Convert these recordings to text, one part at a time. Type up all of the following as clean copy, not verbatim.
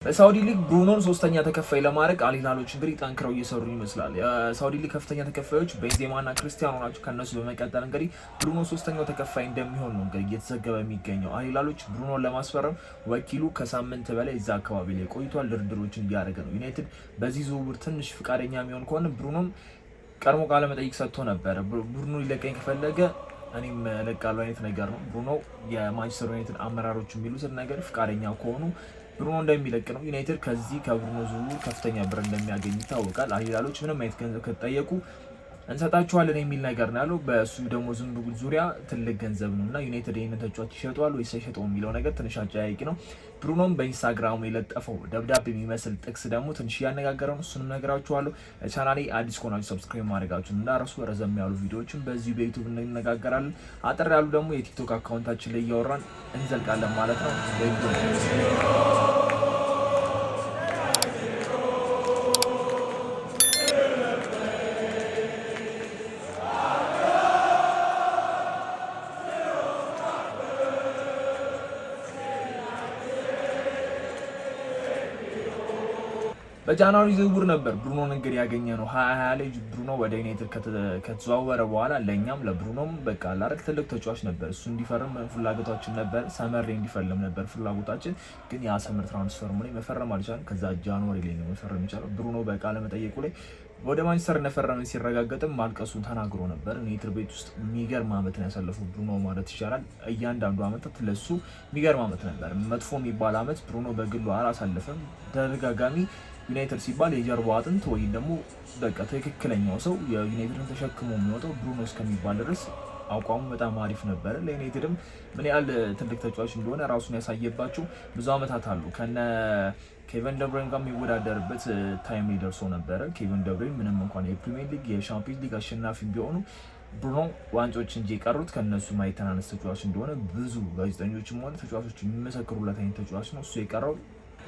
በሳውዲ ሊግ ብሩኖን ሶስተኛ ተከፋይ ለማድረግ አልሂላሎች እንግዲህ ጠንክረው እየሰሩ ይመስላል። የሳውዲ ሊግ ከፍተኛ ተከፋዮች ቤንዜማና ክርስቲያኖ ናቸው። ከነሱ በመቀጠል እንግዲህ ብሩኖ ሶስተኛው ተከፋይ እንደሚሆን ነው እንግዲህ እየተዘገበ የሚገኘው። አልሂላሎች ብሩኖን ለማስፈረም ወኪሉ ከሳምንት በላይ እዛ አካባቢ ላይ ቆይቷል። ድርድሮችን እያደረገ ነው። ዩናይትድ በዚህ ዝውውር ትንሽ ፍቃደኛ የሚሆን ከሆነ ብሩኖም ቀድሞ ቃለ መጠይቅ ሰጥቶ ነበረ። ብሩኖ ሊለቀኝ ከፈለገ እኔም እለቃለሁ አይነት ነገር ነው። ብሩኖ የማንቸስተር ዩናይትድ አመራሮች የሚሉትን ነገር ፍቃደኛ ከሆኑ ብሩኖ እንደሚለቅ ነው። ዩናይትድ ከዚህ ከብሩኖ ዝውውር ከፍተኛ ብር እንደሚያገኝ ይታወቃል። አልሂላሎች ምንም አይነት ገንዘብ ከተጠየቁ እንሰጣቸዋለን የሚል ነገር ነው ያለው። በእሱ ደግሞ ዝውውር ዙሪያ ትልቅ ገንዘብ ነው እና ዩናይትድ ይህንን ተጫዋች ይሸጠዋል ወይስ አይሸጠው የሚለው ነገር ትንሽ አጨያያቂ ነው። ብሩኖም በኢንስታግራሙ የለጠፈው ደብዳቤ የሚመስል ጥቅስ ደግሞ ትንሽ እያነጋገረ ነው። እሱንም ነገራችኋለሁ። ቻናሌ አዲስ ከሆናችሁ ሰብስክራይብ ማድረጋችሁን እንዳረሱ። ረዘም ያሉ ቪዲዮዎችን በዚሁ በዩቱብ እንነጋገራለን። አጠር ያሉ ደግሞ የቲክቶክ አካውንታችን ላይ እያወራን እንዘልቃለን ማለት ነው። በጃንዋሪ ዝውውር ነበር ብሩኖን እንግዲህ ያገኘ ነው። 2020 ላይ ብሩኖ ወደ ዩናይትድ ከተዘዋወረ በኋላ ለእኛም ለብሩኖም በቃ ላረግ ትልቅ ተጫዋች ነበር። እሱ እንዲፈርም ፍላጎታችን ነበር። ሰመር ላይ እንዲፈርም ነበር ፍላጎታችን። ግን ያ ሰመር ትራንስፈር ላይ መፈረም አልቻለም። ከዛ ጃንዋሪ ላይ ነው መፈረም የቻለው። ብሩኖ በቃለ መጠየቁ ላይ ወደ ማንቸስተር እንደፈረመ ሲረጋገጥም ማልቀሱን ተናግሮ ነበር። ዩናይትድ ቤት ውስጥ የሚገርም ዓመትን ያሳለፈው ብሩኖ ማለት ይቻላል። እያንዳንዱ ዓመታት ለሱ የሚገርም ዓመት ነበር። መጥፎ የሚባል ዓመት ብሩኖ በግሉ አላሳለፈም። ተደጋጋሚ ዩናይትድ ሲባል የጀርባው አጥንት ወይም ደግሞ በቃ ትክክለኛው ሰው የዩናይትድን ተሸክሞ የሚወጣው ብሩኖ እስከሚባል ድረስ አቋሙ በጣም አሪፍ ነበረ። ለዩናይትድም ምን ያህል ትልቅ ተጫዋች እንደሆነ ራሱን ያሳየባቸው ብዙ ዓመታት አሉ። ከነ ኬቨን ደብሬን ጋር የሚወዳደርበት ታይም ላይ ደርሶ ነበረ። ኬቨን ደብሬን ምንም እንኳን የፕሪሚየር ሊግ የሻምፒዮንስ ሊግ አሸናፊ ቢሆኑ ብሩኖ ዋንጫዎች እንጂ የቀሩት ከነሱ ማይተናነስ ተጫዋች እንደሆነ ብዙ ጋዜጠኞችም ሆነ ተጫዋቾች የሚመሰክሩለት አይነት ተጫዋች ነው። እሱ የቀረው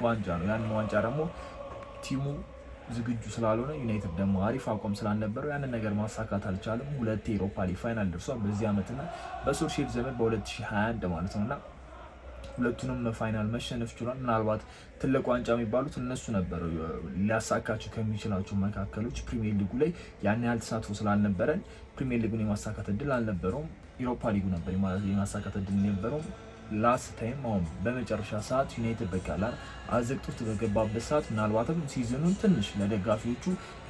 ዋንጫ ነው። ያንን ዋንጫ ደግሞ ቲሙ ዝግጁ ስላልሆነ ዩናይትድ ደግሞ አሪፍ አቋም ስላልነበረው ያንን ነገር ማሳካት አልቻለም። ሁለቴ የአውሮፓ ሊግ ፋይናል ደርሷል በዚህ ዓመትና በሶልሼር ዘመን በ2021 ማለት ነውና ሁለቱንም ፋይናል መሸነፍ ችሏል። ምናልባት ትልቅ ዋንጫ የሚባሉት እነሱ ነበሩ ሊያሳካቸው ከሚችላቸው መካከሎች። ፕሪሚየር ሊጉ ላይ ያን ያህል ተሳትፎ ስላልነበረን ፕሪሚየር ሊጉን የማሳካት እድል አልነበረውም። የአውሮፓ ሊጉ ነበር የማሳካት እድል የነበረው። ላስት ታይም አሁን በመጨረሻ ሰዓት ዩናይትድ በቃላር አዘቅቶት በገባበት ሰዓት ምናልባትም ሲዝኑን ትንሽ ለደጋፊዎቹ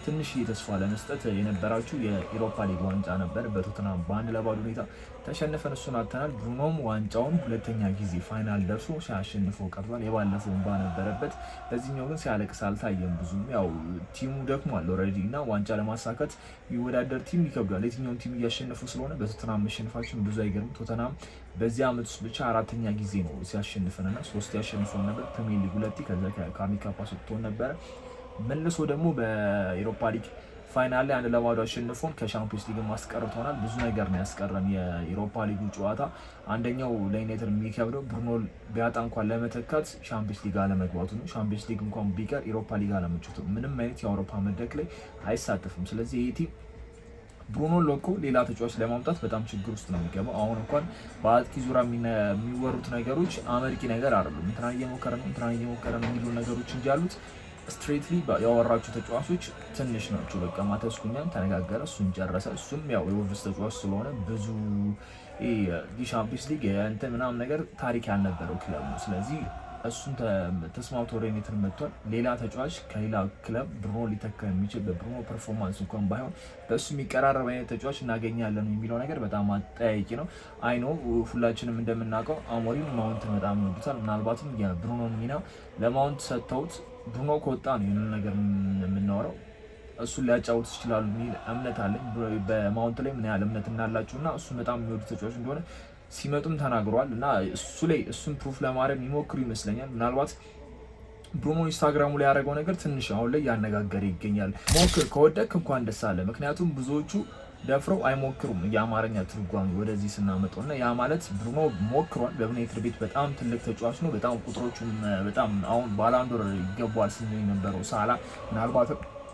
ትንሽ ተስፋ ለመስጠት የነበራችሁ የኢሮፓ ሊግ ዋንጫ ነበር። በቶተናም በ1-0 ሁኔታ ተሸንፈን እሱን አጥተናል። ብሩኖም ዋንጫውን ሁለተኛ ጊዜ ፋይናል ደርሶ ሲያሸንፈው ቀርቷል። የባለፈው እንባ ነበረበት። በዚህኛው ግን ሲያለቅስ አልታየም። ብዙም ያው ቲሙ ደክሟል ኦልሬዲ እና ዋንጫ ለማሳካት የሚወዳደር ቲም ይከብዳል። የትኛውም ቲም እያሸነፉ ስለሆነ በቶተናም መሸነፋችን ብዙ አይገርም። ቶተናም በዚህ ዓመት ውስጥ ብቻ 4ኛ ጊዜ ነው ሲያሸንፈንና 3 ያሸንፈን ነበር። ፕሪሚየር ሊግ 2 ከዛ ከካርኒካ ፓስ ወጥቶን ነበረ። መልሶ ደግሞ በኢሮፓ ሊግ ፋይናል ላይ 1-0 አሸንፎን ከሻምፒዮንስ ሊግ ማስቀርቶናል። ብዙ ነገር ነው ያስቀረን የኢሮፓ ሊጉ ጨዋታ። አንደኛው ለዩናይትድ የሚከብደው ብሩኖ ቢያጣ እንኳን ለመተካት ሻምፒዮንስ ሊግ አለመግባቱ ነው። ሻምፒዮንስ ሊግ እንኳን ቢቀር ኢሮፓ ሊግ አለመጫወቱ፣ ምንም አይነት የአውሮፓ መድረክ ላይ አይሳተፍም። ስለዚህ ይህ ቲም ብሩኖን ለቆ ሌላ ተጫዋች ለማምጣት በጣም ችግር ውስጥ ነው የሚገባው። አሁን እንኳን በአጥቂ ዙሪያ የሚወሩት ነገሮች አመርቂ ነገር አይደሉም። እንትና እየሞከረ ነው የሚሉ ነገሮች እንጂ ያሉት ስትሬትሊ ያወራቸው ተጫዋቾች ትንሽ ናቸው። በቃ ማተስ ኩኛን ተነጋገረ፣ እሱን ጨረሰ። እሱም ያው የወልቭስ ተጫዋች ስለሆነ ብዙ የሻምፒዮንስ ሊግ እንትን ምናምን ነገር ታሪክ ያልነበረው ክለብ ነው። ስለዚህ እሱን ተስማምቶ ወደ ዩናይትድ መጥቷል። ሌላ ተጫዋች ከሌላ ክለብ ብሩኖ ሊተካ የሚችል በብሩኖ ፐርፎርማንስ እንኳን ባይሆን በእሱ የሚቀራረብ አይነት ተጫዋች እናገኛለን የሚለው ነገር በጣም አጠያቂ ነው። አይኖ ሁላችንም እንደምናውቀው አሞሪም ማውንትን በጣም ይወዱታል። ምናልባትም የብሩኖን ሚና ለማውንት ሰጥተውት ብሩኖ ከወጣ ነው ይህንን ነገር የምናወራው። እሱን ሊያጫውት ይችላሉ የሚል እምነት አለኝ። በማውንት ላይ ምን ያህል እምነት እንዳላቸው እና እሱን በጣም የሚወዱ ተጫዋች እንደሆነ ሲመጡም ተናግረዋል እና እሱ ላይ እሱን ፕሩፍ ለማድረግ የሚሞክሩ ይመስለኛል። ምናልባት ብሩኖ ኢንስታግራሙ ላይ ያደረገው ነገር ትንሽ አሁን ላይ ያነጋገረ ይገኛል። ሞክር ከወደቅ እንኳን ደስ አለ። ምክንያቱም ብዙዎቹ ደፍረው አይሞክሩም የአማርኛ ትርጓሜ ወደዚህ ስናመጣው እና ያ ማለት ብሩኖ ሞክሯል። በዩናይትድ ቤት በጣም ትልቅ ተጫዋች ነው። በጣም ቁጥሮቹም በጣም አሁን ባላንዶር ይገባዋል ስንል የነበረው ሳላ ምናልባት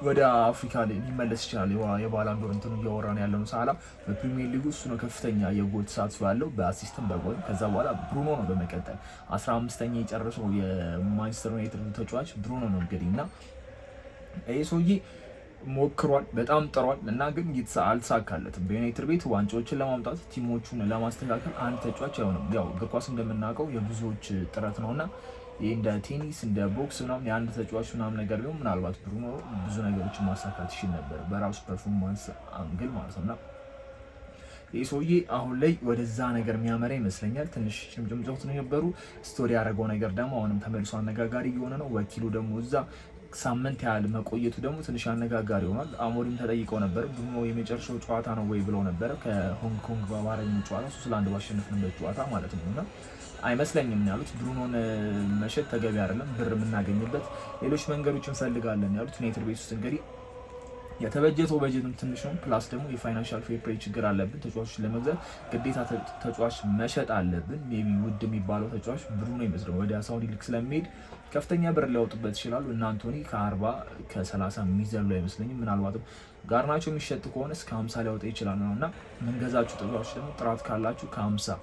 ወደ አፍሪካ ሊመለስ ይችላል። የባላን ዶር እንትኑ እያወራን ያለው ሳላ በፕሪሚየር ሊጉ እሱ ነው ከፍተኛ የጎል ተሳትፎ ያለው በአሲስትም በጎል። ከዛ በኋላ ብሩኖ ነው በመቀጠል 15ኛ የጨረሰው የማንቸስተር ዩናይትድ ተጫዋች ብሩኖ ነው እንግዲህ እና ይሄ ሰውዬ ሞክሯል፣ በጣም ጥሯል እና ግን አልተሳካለትም። በዩናይትድ ቤት ዋንጫዎችን ለማምጣት ቲሞቹን ለማስተካከል አንድ ተጫዋች አይሆንም። ያው እግር ኳስ እንደምናውቀው የብዙዎች ጥረት ነውና ይህ እንደ ቴኒስ እንደ ቦክስ ምናምን የአንድ ተጫዋች ምናምን ነገር ቢሆን ምናልባት ብሩኖ ብዙ ነገሮችን ማሳካት ይችል ነበር በራሱ ፐርፎርማንስ አንግል ማለት ነው እና ይህ ሰውዬ አሁን ላይ ወደዛ ነገር የሚያመራ ይመስለኛል። ትንሽ ጭምጭምጭት የነበሩ ስቶሪ ያደረገው ነገር ደግሞ አሁንም ተመልሶ አነጋጋሪ እየሆነ ነው። ወኪሉ ደግሞ እዛ ሳምንት ያህል መቆየቱ ደግሞ ትንሽ አነጋጋሪ ሆኗል። አሞሪም ተጠይቀው ነበር ብሩኖ የመጨረሻው ጨዋታ ነው ወይ ብለው ነበረ ከሆንግ ኮንግ ባባረኝ ጨዋታ 3-1 ባሸነፍንበት ጨዋታ ማለት ነው እና አይመስለኝም ያሉት ብሩኖን መሸጥ ተገቢ አይደለም፣ ብር የምናገኝበት ሌሎች መንገዶች እንፈልጋለን ያሉት። ዩናይትድ ቤት ውስጥ እንግዲህ የተበጀተው በጀትም ትንሽ ነው። ፕላስ ደግሞ የፋይናንሻል ፌር ፕሌይ ችግር አለብን። ተጫዋቾችን ለመግዛት ግዴታ ተጫዋች መሸጥ አለብን። ሜቢ ውድ የሚባለው ተጫዋች ብሩኖ ይመስለው ወደ ሳውዲ ሊግ ስለሚሄድ ከፍተኛ ብር ሊያወጡበት ይችላሉ እና አንቶኒ ከ40 ከ30 የሚዘሉ አይመስለኝም። ምናልባትም ጋርናቾ የሚሸጥ ከሆነ እስከ 50 ሊያወጣ ይችላል ነው እና መንገዛችሁ ተጫዋቾች ደግሞ ጥራት ካላችሁ ከ50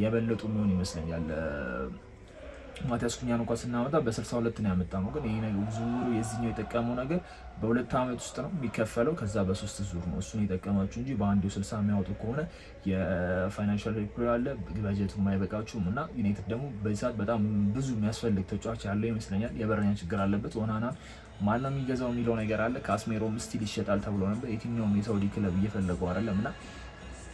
የበለጡ የሚሆን ይመስለኛል። ማቲያስ ኩኛን እንኳን ስናመጣ በ62 ነው ያመጣ ነው። ግን ይሄ ነገር ዙሩ የዚህኛው የጠቀመው ነገር በ2 ዓመት ውስጥ ነው የሚከፈለው። ከዛ በ3 ዙር ነው እሱን የጠቀማችሁ እንጂ በአንድ 60 የሚያወጡ ከሆነ የፋይናንሻል ሪፖርት አለ በጀቱ የማይበቃችሁም እና ዩናይትድ ደግሞ በዚህ ሰዓት በጣም ብዙ የሚያስፈልግ ተጫዋች ያለው ይመስለኛል። የበረኛ ችግር አለበት። ኦናና ማነው የሚገዛው የሚለው ነገር አለ። ካስሜሮም ስቲል ይሸጣል ተብሎ ነበር። የትኛውም የሳውዲ ክለብ እየፈለገው አይደለም እና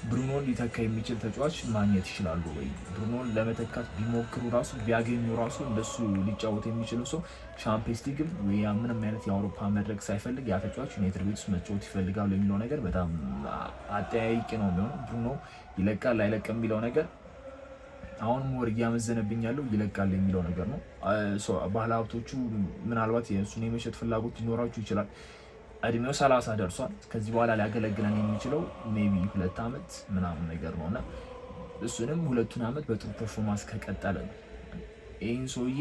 ብሩኖን ሊተካ የሚችል ተጫዋች ማግኘት ይችላሉ ወይ? ብሩኖን ለመተካት ቢሞክሩ ራሱ ቢያገኙ ራሱ እንደሱ ሊጫወት የሚችለው ሰው ሻምፒየንስ ሊግም ወይ ምንም አይነት የአውሮፓ መድረክ ሳይፈልግ ያ ተጫዋች ዩናይትድ ቤት ውስጥ መጫወት ይፈልጋሉ የሚለው ነገር በጣም አጠያያቂ ነው የሚሆነው። ብሩኖ ይለቃል አይለቅም የሚለው ነገር አሁን ሞር እያመዘነብኝ ያለው ይለቃል የሚለው ነገር ነው። ባለሀብቶቹ ምናልባት የእሱን የመሸጥ ፍላጎት ሊኖራቸው ይችላል። እድሜው 30 ደርሷል። ከዚህ በኋላ ሊያገለግለን የሚችለው ሜቢ 2 ዓመት ምናምን ነገር ነውና እሱንም 2 ዓመት በጥሩ ፐርፎርማንስ ከቀጠለ ነው። ይህን ሰውዬ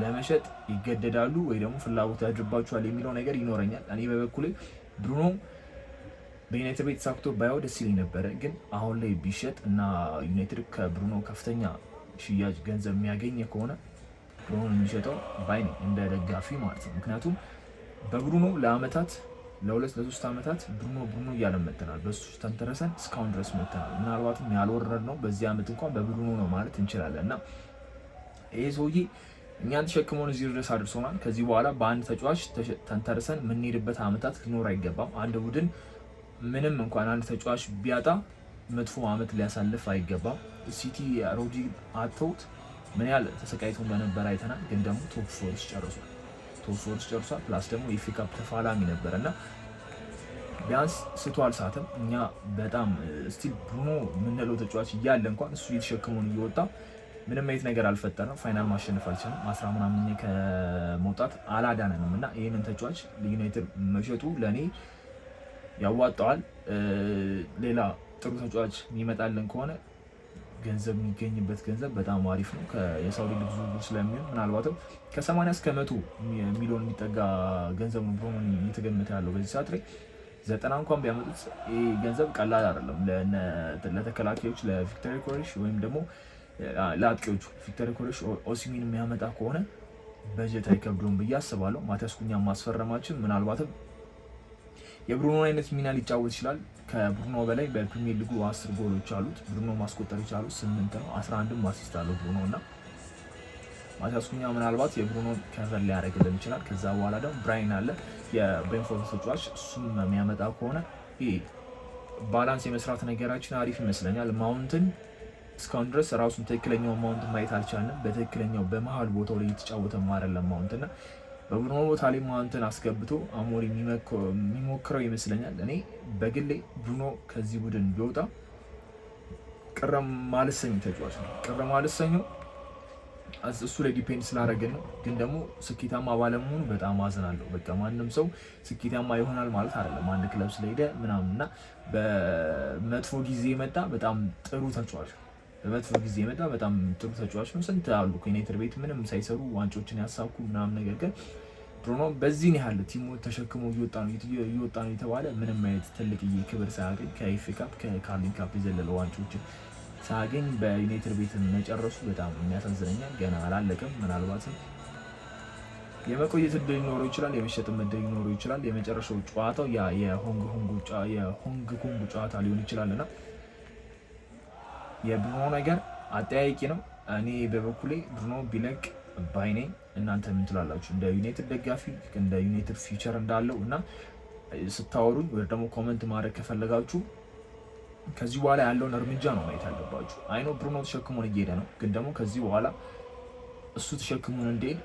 ለመሸጥ ይገደዳሉ ወይ ደግሞ ፍላጎት ያድርባቸዋል የሚለው ነገር ይኖረኛል። እኔ በበኩሌ ብሩኖ በዩናይትድ ቤት ተሳክቶ ባየው ደስ ይለኝ ነበረ። ግን አሁን ላይ ቢሸጥ እና ዩናይትድ ከብሩኖ ከፍተኛ ሽያጭ ገንዘብ የሚያገኝ ከሆነ ብሩኖን የሚሸጠው ባይ ነኝ እንደ ደጋፊ ማለት ነው። ምክንያቱም በብሩኖ ለአመታት ለ2-3 ዓመታት ብሩኖ እያለን መተናል። በሱ ተንተረሰን እስካሁን ድረስ መተናል። ምናልባትም ያልወረድ ነው በዚህ ዓመት እንኳን በብሩኖ ነው ማለት እንችላለን እና ይሄ ሰውዬ እኛን ተሸክሞን እዚህ ድረስ አድርሶናል። ከዚህ በኋላ በአንድ ተጫዋች ተንተርሰን የምንሄድበት ዓመታት ሊኖር አይገባም። አንድ ቡድን ምንም እንኳን አንድ ተጫዋች ቢያጣ መጥፎ ዓመት ሊያሳልፍ አይገባም። ሲቲ ሮድሪ አተውት ምን ያህል ተሰቃይቶ እንደነበረ አይተናል። ግን ደግሞ ቶፕ 4 ጨርሷል። ጨርሷል። ፕላስ ደግሞ የኤፍኤ ካፕ ተፋላሚ ነበር እና ቢያንስ ስቷል ሳትም እኛ በጣም ስቲል ብሩኖ የምንለው ተጫዋች እያለ እንኳን እሱ እየተሸክመውን እየወጣ ምንም አይነት ነገር አልፈጠረም። ፋይናል ማሸነፍ አልቻለም። 10 ምናምን ከመውጣት አላዳነንም እና ይህንን ተጫዋች ዩናይትድ መሸጡ ለእኔ ያዋጣዋል። ሌላ ጥሩ ተጫዋች የሚመጣልን ከሆነ ገንዘብ የሚገኝበት ገንዘብ በጣም አሪፍ ነው። የሳውዲ ሊግ ዝውውር ስለሚሆን ምናልባትም ከ80 እስከ 100 ሚሊዮን የሚጠጋ ገንዘብ ነው ብሩኖ እየተገመተ ያለው በዚህ ሰዓት ላይ 90 እንኳን ቢያመጡት ይህ ገንዘብ ቀላል አይደለም። ለተከላካዮች ለቪክተር ኮሬሽ ወይም ደግሞ ለአጥቂዎቹ ቪክተር ኮሬሽ ኦሲሚን የሚያመጣ ከሆነ በጀት አይከብዱም ብዬ አስባለሁ። ማቲያስ ኩኛ ማስፈረማችን ምናልባትም የብሩኖ አይነት ሚና ሊጫወት ይችላል። ከብሩኖ በላይ በፕሪሚየር ሊጉ 10 ጎሎች አሉት። ብሩኖ ማስቆጠር የቻሉት 8 ነው። 11ም አሲስት አለው ብሩኖ እና ማቲያስ ኩኛ ምናልባት የብሩኖን ከቨር ሊያደርግልን ይችላል። ከዛ በኋላ ደግሞ ብራይን አለ የቤንፎርድ ተጫዋች፣ እሱም የሚያመጣ ከሆነ ይሄ ባላንስ የመስራት ነገራችን አሪፍ ይመስለኛል። ማውንትን እስካሁን ድረስ ራሱን ትክክለኛው ማውንትን ማየት አልቻልንም። በትክክለኛው በመሀል ቦታው ላይ የተጫወተ አይደለም ማውንትና በብሩኖ ቦታ ላይ ማውንትን አስገብቶ አሞሪ የሚሞክረው ይመስለኛል። እኔ በግሌ ብሩኖ ከዚህ ቡድን ቢወጣ ቅረ ማልሰኝ ተጫዋች ነው። ቅረ ማልሰኘው እሱ ላይ ዲፔንድ ስላደረገን ነው። ግን ደግሞ ስኬታማ ባለመሆኑ በጣም አዝናለሁ። በቃ ማንም ሰው ስኬታማ ይሆናል ማለት አይደለም። አንድ ክለብ ስለሄደ ምናምንና በመጥፎ ጊዜ የመጣ በጣም ጥሩ ተጫዋች ነው። በመጥፎ ጊዜ የመጣ በጣም ጥሩ ተጫዋች ነው። ስንት አሉ ከዩናይትድ ቤት ምንም ሳይሰሩ ዋንጮችን ያሳኩ ምናምን፣ ነገር ግን ብሩኖ በዚህ ያህል ቲሙ ተሸክሞ እየወጣ ነው የተባለ ምንም አይነት ትልቅ ክብር ሳያገኝ ከኤፍ ኤ ካፕ ከካርሊን ካፕ የዘለለ ዋንጫዎችን ሳያገኝ በዩናይትድ ቤት መጨረሱ በጣም የሚያሳዝነኛል። ገና አላለቀም። ምናልባትም የመቆየት እድል ሊኖረው ይችላል፣ የመሸጥ እድል ሊኖረው ይችላል። የመጨረሻው ጨዋታው የሆንግ ኮንግ ጨዋታ ሊሆን ይችላልና የብሩኖ ነገር አጠያቂ ነው። እኔ በበኩሌ ብሩኖ ቢለቅ ባይ ነኝ። እናንተ ምን ትላላችሁ? እንደ ዩናይትድ ደጋፊ እንደ ዩናይትድ ፊውቸር እንዳለው እና ስታወሩኝ ወይ ደግሞ ኮመንት ማድረግ ከፈለጋችሁ ከዚህ በኋላ ያለውን እርምጃ ነው ማየት ያለባችሁ። አይኖ ብሩኖ ተሸክሞን እየሄደ ነው፣ ግን ደግሞ ከዚህ በኋላ እሱ ተሸክሞን እንዴት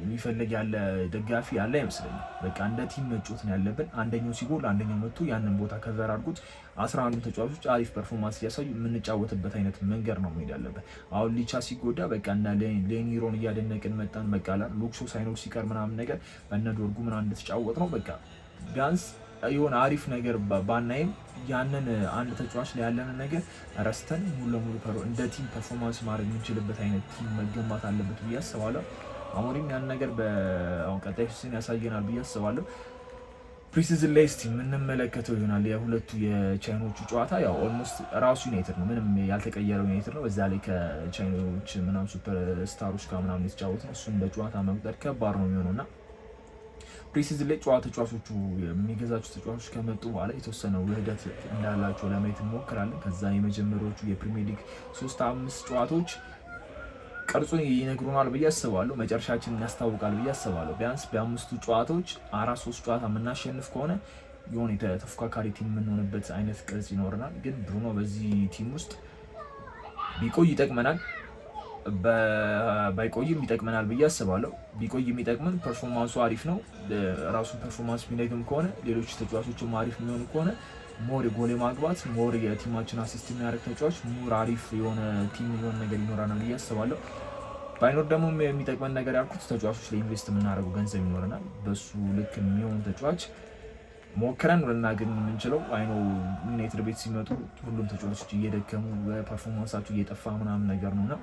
የሚፈልግ ያለ ደጋፊ ያለ አይመስለኝም። በቃ እንደ ቲም መጫወት ነው ያለብን። አንደኛው ሲጎል አንደኛው መጥቶ ያንን ቦታ ከቨር አድርጉት 11 ተጫዋቾች አሪፍ ፐርፎርማንስ እያሳዩ የምንጫወትበት አይነት መንገድ ነው መሄድ ያለብን። አሁን ሊቻ ሲጎዳ በቃ እና ሌኒሮን እያደነቅን መጣን። በቃ ሉክሾ ሳይኖር ሲቀር ምናምን ነገር በእነ ዶርጉ ምናምን እንደተጫወት ነው። በቃ ቢያንስ የሆነ አሪፍ ነገር ባናይም ያንን አንድ ተጫዋች ላይ ያለንን ነገር ረስተን ሙሉ ለሙሉ እንደ ቲም ፐርፎርማንስ ማድረግ የምንችልበት አይነት ቲም መገንባት አለበት ብዬ አስባለሁ። አሞሪም ያን ነገር በቀጣይ ሲዝን ያሳየናል ብዬ አስባለሁ። ፕሪሲዝን ላይ እስቲ የምንመለከተው ይሆናል። የሁለቱ የቻይኖቹ ጨዋታ ያው ኦልሞስት ራሱ ዩናይትድ ነው፣ ምንም ያልተቀየረው ዩናይትድ ነው። በዛ ላይ ከቻይኖች ምናምን ሱፐር ስታሮች ጋር ምናምን የተጫወት ነው። እሱን በጨዋታ መቁጠር ከባድ ነው የሚሆነው እና ፕሪሲዝን ላይ ተጫዋቾቹ የሚገዛቸው ተጫዋቾች ከመጡ በኋላ የተወሰነ ውህደት እንዳላቸው ለማየት እንሞክራለን። ከዛ የመጀመሪያዎቹ የፕሪሚየር ሊግ 3-5 ጨዋታዎች ቅርጹን ይነግሩናል ብዬ አስባለሁ። መጨረሻችን ያስታውቃል ብዬ አስባለሁ። ቢያንስ በ5ቱ ጨዋታዎች 4-3 ጨዋታ የምናሸንፍ ከሆነ የሆነ ተፎካካሪ ቲም የምንሆንበት አይነት ቅርጽ ይኖረናል። ግን ብሩኖ በዚህ ቲም ውስጥ ቢቆይ ይጠቅመናል፣ ባይቆይም ይጠቅመናል ብዬ አስባለሁ። ቢቆይ የሚጠቅመን ፐርፎርማንሱ አሪፍ ነው። ራሱን ፐርፎርማንስ የሚነግም ከሆነ ሌሎች ተጫዋቾችም አሪፍ የሚሆኑ ከሆነ ሞር ጎል ማግባት ሞር የቲማችን አሲስት የሚያደርግ ተጫዋች ሞር አሪፍ የሆነ ቲም የሆነ ነገር ይኖረናል ብዬ አስባለሁ። ባይኖር ደግሞ የሚጠቅመን ነገር ያልኩት ተጫዋቾች ላይ ኢንቨስት የምናደርገው ገንዘብ ይኖረናል። በሱ ልክ የሚሆን ተጫዋች ሞክረን ልናገኝ የምንችለው አይኖ ዩናይትድ ቤት ሲመጡ ሁሉም ተጫዋቾች እየደከሙ በፐርፎርማንሳቸው እየጠፋ ምናምን ነገር ነውና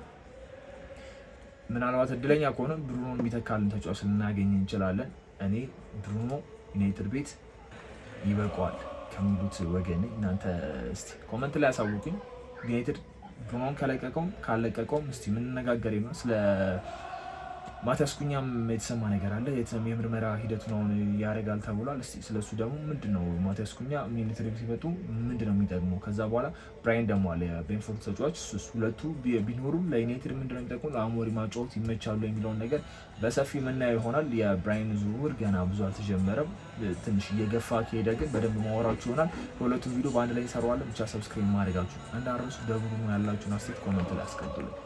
ምናልባት እድለኛ ከሆነ ብሩኖን የሚተካልን ተጫዋች ልናገኝ እንችላለን። እኔ ብሩኖ ዩናይትድ ቤት ይበቃዋል ከሚሉት ወገን እናንተ እስቲ ኮመንት ላይ ያሳውቁኝ። ዩናይትድ ብሩኖን ካለቀቀውም እስቲ የምንነጋገር ነው። ስለ ማቲያስ ኩኛም የተሰማ ነገር አለ። የምርመራ ሂደቱን አሁን ያደርጋል ተብሏል። እስቲ ስለሱ ደግሞ ምንድነው ማቲያስ ኩኛ ዩናይትድ ቤት ሲመጡ ምንድነው የሚጠቅመው? ከዛ በኋላ ብራይን ደግሞ አለ የቤንፎርድ ተጫዋች። ሁለቱ ቢኖሩ ለዩናይትድ ምንድነው የሚጠቅመው? ለአሞሪም ማጫወት ይመቻሉ የሚለውን ነገር በሰፊ የምናየው ይሆናል። የብራይን ዝውውር ገና ብዙ አልተጀመረም። ትንሽ እየገፋ ከሄደ ግን በደንብ ማወራችሁ ይሆናል። ሁለቱም ቪዲዮ በአንድ ላይ እንሰራዋለን። ብቻ ሰብስክራይብ ማድረጋችሁ እንዳትረሱ። በብሩኖ ያላችሁን አስተያየት ኮሜንት ላይ አስቀምጡልኝ።